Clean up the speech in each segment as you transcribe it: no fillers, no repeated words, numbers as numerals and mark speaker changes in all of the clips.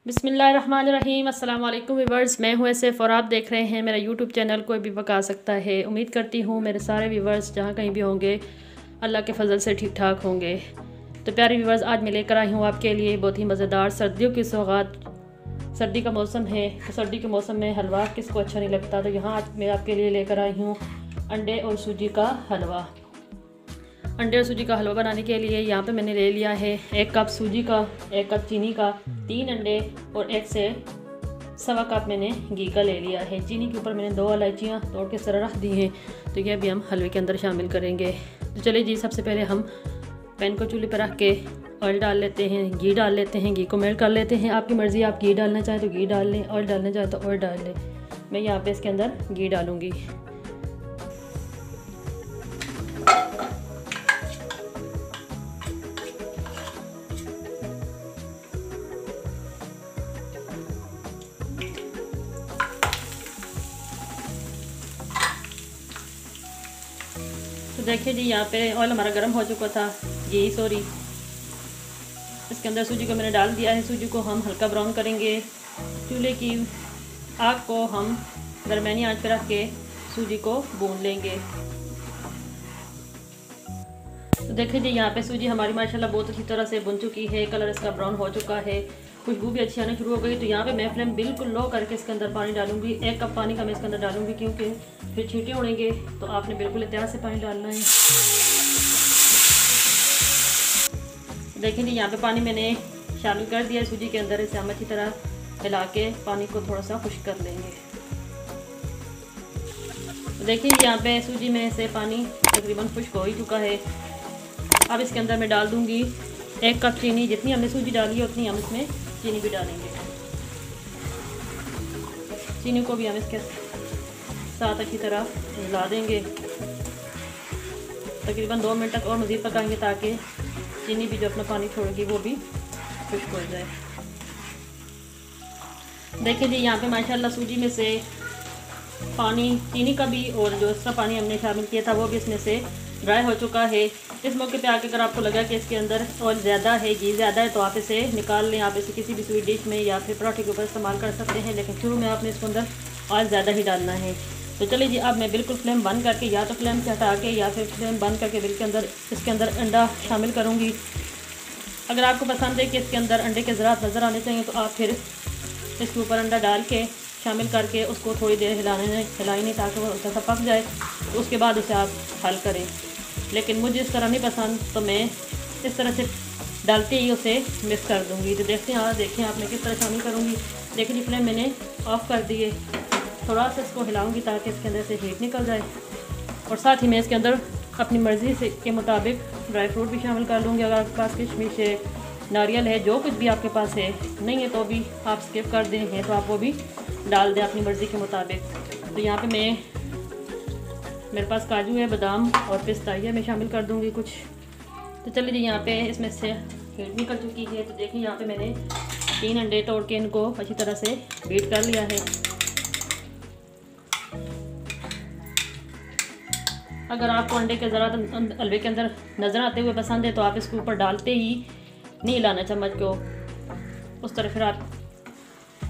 Speaker 1: बिस्मिल्लाहिर्रहमानिर्रहीम। अस्सलाम वालेकुम व्यूवर्स, मैं हूं ऐसिफ और आप देख रहे हैं मेरा यूट्यूब चैनल कोई भी पका सकता है। उम्मीद करती हूं मेरे सारे व्यूवर्स जहां कहीं भी होंगे अल्लाह के फजल से ठीक ठाक होंगे। तो प्यारे व्यूवर्स, आज मैं लेकर आई हूं आपके लिए बहुत ही मज़ेदार सर्दियों की सौगात। सर्दी का मौसम है तो सर्दी के मौसम में हलवा किसको अच्छा नहीं लगता। तो यहाँ आज मैं आपके लिए लेकर आई हूँ अंडे और सूजी का हलवा। अंडे और सूजी का हलवा बनाने के लिए यहाँ पे मैंने ले लिया है 1 कप सूजी का, 1 कप चीनी का, 3 अंडे और 1 से सवा कप मैंने घी का ले लिया है। चीनी के ऊपर मैंने 2 इलायचियाँ तोड़ के सरा रख दी हैं। तो ये भी हम हलवे के अंदर शामिल करेंगे। तो चलिए जी, सबसे पहले हम पैन को चूल्हे पर रख के ऑयल डाल लेते हैं, घी डाल लेते हैं, घी को मेल्ट कर लेते हैं। आपकी मर्ज़ी, आप घी डालना चाहें तो घी डाल लें, ऑयल डालना चाहें तो ऑयल डाल लें। मैं यहाँ पे इसके अंदर घी डालूँगी। तो देखिए जी, यहाँ पे ऑयल हमारा गर्म हो चुका था, इसके अंदर सूजी को मैंने डाल दिया है। सूजी को हम हल्का ब्राउन करेंगे। चूल्हे की आग को हम दरमियानी आंच पर रख के सूजी को भून लेंगे। तो देखिए जी, यहाँ पे सूजी हमारी माशाल्लाह बहुत अच्छी तरह से भुन चुकी है। कलर इसका ब्राउन हो चुका है, खुशबू भी अच्छी आनी शुरू हो गई। तो यहाँ पे मैं फ्लेम बिल्कुल लो करके इसके अंदर पानी डालूंगी। 1 कप पानी का मैं इसके अंदर डालूंगी, क्योंकि फिर छींटे उड़ेंगे। तो आपने बिल्कुल एहतियात से पानी डालना है। देखिए जी, यहाँ पे पानी मैंने शामिल कर दिया सूजी के अंदर। इसे हम अच्छी तरह हिला के पानी को थोड़ा सा खुश्क कर लेंगे। देखिए यहाँ पे सूजी में से पानी तकरीबन खुश्क हो ही चुका है। अब इसके अंदर मैं डाल दूंगी 1 कप चीनी। जितनी हमने सूजी डाली है उतनी हम इसमें चीनी भी डालेंगे। चीनी को भी हम इसके साथ अच्छी तरह मिला देंगे। तकरीबन 2 मिनट तक और मज़ीद पकाएंगे, ताकि चीनी भी जो अपना पानी छोड़ेगी वो भी खुश्क हो जाए। देखिए जी, यहाँ पे माशाल्लाह सूजी में से पानी, चीनी का भी और जो एक्स्ट्रा पानी हमने शामिल किया था वो भी इसमें से ड्राई हो चुका है। इस मौके पे आके अगर आपको लगा कि इसके अंदर ऑयल ज़्यादा है, घी ज़्यादा है, तो आप इसे निकाल लें। आप इसे किसी भी स्वीट डिश में या फिर पराठे के ऊपर इस्तेमाल कर सकते हैं, लेकिन शुरू में आपने इसके अंदर ऑयल ज़्यादा ही डालना है। तो चलिए जी, अब मैं बिल्कुल फ्लेम बंद करके, या तो फ्लेम से हटा के या फिर फ्लेम बंद करके बिल्कुल इसके अंदर अंडा शामिल करूँगी। अगर आपको पसंद है कि इसके अंदर अंडे के ज़रात नज़र आने चाहिए, तो आप फिर इसके ऊपर अंडा डाल के शामिल करके उसको थोड़ी देर हिलाएं ताकि वो हल्का सा पक जाए। तो उसके बाद उसे आप हल करें। लेकिन मुझे इस तरह नहीं पसंद, तो मैं इस तरह से डालते ही उसे मिक्स कर दूंगी। तो देखते हैं, देखें आप मैं किस तरह शामिल करूँगी। देखिए जी, फ्लेम मैंने ऑफ़ कर दिए। थोड़ा सा इसको हिलाऊंगी ताकि इसके अंदर से हीट निकल जाए। और साथ ही मैं इसके अंदर अपनी मर्ज़ी से के मुताबिक ड्राई फ्रूट भी शामिल कर लूँगी। अगर आपके पास किशमिश है, नारियल है, जो कुछ भी आपके पास है, नहीं है तो भी आप स्किप कर दें, हैं तो आप वो भी डाल दें अपनी मर्ज़ी के मुताबिक। तो यहाँ पे मेरे पास काजू है, बादाम और पिस्ता, ये मैं शामिल कर दूँगी कुछ। तो चलिए जी, यहाँ पे इसमें से हीट निकल चुकी है। तो देखिए यहाँ पे मैंने 3 अंडे तोड़ के इनको अच्छी तरह से बीट कर लिया है। अगर आपको अंडे के ज़रा हलवे के अंदर नज़र आते हुए पसंद है, तो आप इसके ऊपर डालते ही नहीं हिलाना चम्मच को, उस तरह फिर आप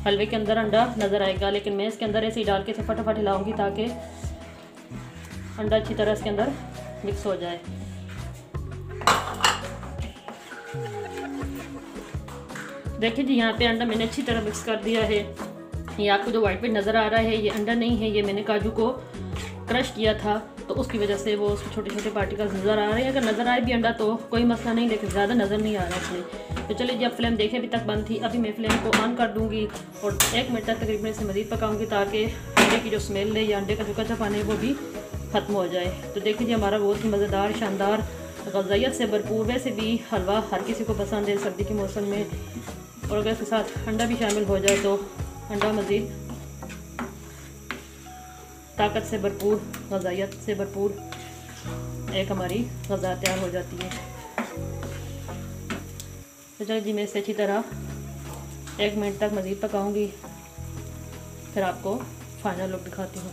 Speaker 1: हलवे के अंदर अंडा नज़र आएगा। लेकिन मैं इसके अंदर ऐसे ही डाल के इसे फटाफट हिलाऊंगी ताकि अंडा अच्छी तरह इसके अंदर मिक्स हो जाए। देखिए जी, यहाँ पे अंडा मैंने अच्छी तरह मिक्स कर दिया है। ये आपको जो वाइट नज़र आ रहा है, ये अंडा नहीं है, ये मैंने काजू को क्रश किया था, तो उसकी वजह से वो उसके छोटे छोटे पार्टिकल्स नज़र आ रहे हैं। अगर नज़र आए भी अंडा तो कोई मसला नहीं, लेकिन ज़्यादा नज़र नहीं आ रहा इसमें। तो चलिए जी, अब फ्लेम देखें अभी तक बंद थी। अभी मैं फ्लेम को ऑन कर दूँगी और 1 मिनट तक तकरीबन इसे मज़ीद पकाऊँगी, ताकि अंडे की जो स्मेल है या अंडे का जो कच्चा पानी है वो भी ख़त्म हो जाए। तो देखिए जी, हमारा बहुत ही मज़ेदार, शानदार, ग़ज़ाइयत से भरपूर, वैसे भी हलवा हर किसी को पसंद है सर्दी के मौसम में। और अगर इसके साथ अंडा भी शामिल हो जाए तो अंडा मज़ीद ताकत से भरपूर, ग़ज़ाइयत से भरपूर एक हमारी ग़ज़ा तैयार हो जाती है। तो चलिए जी, मैं इसे अच्छी तरह 1 मिनट तक मज़ीद पकाऊंगी, फिर आपको फाइनल लुक दिखाती हूँ।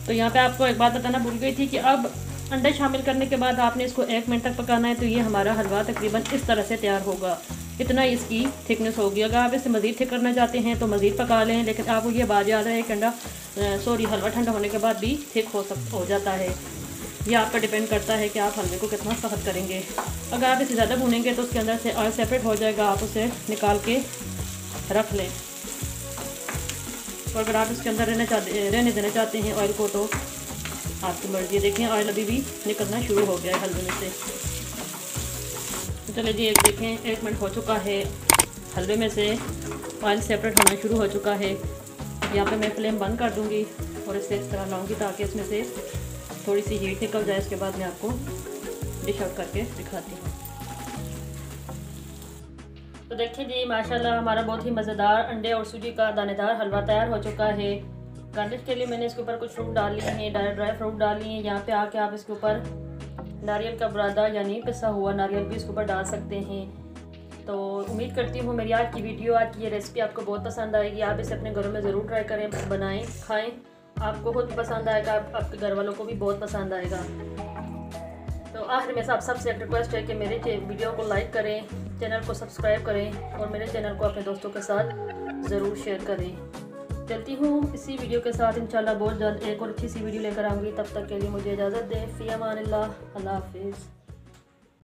Speaker 1: तो यहाँ पे आपको एक बात बताना भूल गई थी कि अब अंडे शामिल करने के बाद आपने इसको 1 मिनट तक पकाना है। तो ये हमारा हलवा तकरीबन इस तरह से तैयार होगा। इतना इसकी थिकनेस होगी। अगर आप इसे मज़ीद थिक करना चाहते हैं तो मज़ीद पका लें, लेकिन आपको ये बात याद है हलवा ठंडा होने के बाद भी थिक हो जाता है। ये आपका डिपेंड करता है कि आप हलवे को कितना सख्त करेंगे। अगर आप इसे ज़्यादा भूनेंगे तो उसके अंदर से ऑयल सेपरेट हो जाएगा, आप उसे निकाल के रख लें। और अगर आप इसके अंदर रहने देना चाहते हैं ऑयल को तो आपकी मर्ज़ी। देखें ऑयल अभी भी निकलना शुरू हो गया है हलवे में से। चलिए जी, देखें 1 मिनट हो चुका है, हलवे में से ऑयल सेपरेट होना शुरू हो चुका है। यहाँ पे मैं फ्लेम बंद कर दूँगी और इसे इस तरह लाऊंगी ताकि इसमें से थोड़ी सी हीट निकल जाए। इसके बाद मैं आपको डिश आउट करके दिखाती हूँ। तो देखिए जी, माशाल्लाह हमारा बहुत ही मज़ेदार अंडे और सूजी का दानेदार हलवा तैयार हो चुका है। गार्निश के लिए मैंने इसके ऊपर कुछ फ्रूट डाल लिए हैं, ड्राई फ्रूट डाल लिए हैं। यहाँ पे आके आप इसके ऊपर नारियल का बुरादा यानी पिसा हुआ नारियल भी इसके ऊपर डाल सकते हैं। तो उम्मीद करती हूँ मेरी आज की वीडियो, आज की ये रेसिपी आपको बहुत पसंद आएगी। आप इसे अपने घरों में ज़रूर ट्राई करें, बनाएं, खाएं। आपको खुद पसंद आएगा, आपके घर वालों को भी बहुत पसंद आएगा। तो आखिर में आप सबसे एक रिक्वेस्ट है कि मेरे वीडियो को लाइक करें, चैनल को सब्सक्राइब करें और मेरे चैनल को अपने दोस्तों के साथ ज़रूर शेयर करें। चलती हूँ इसी वीडियो के साथ इंशाल्लाह बहुत जल्द एक और अच्छी सी वीडियो लेकर आऊँगी। तब तक के लिए मुझे इजाज़त दें। फ़ी अमानिल्लाह, अल्लाह हाफिज़।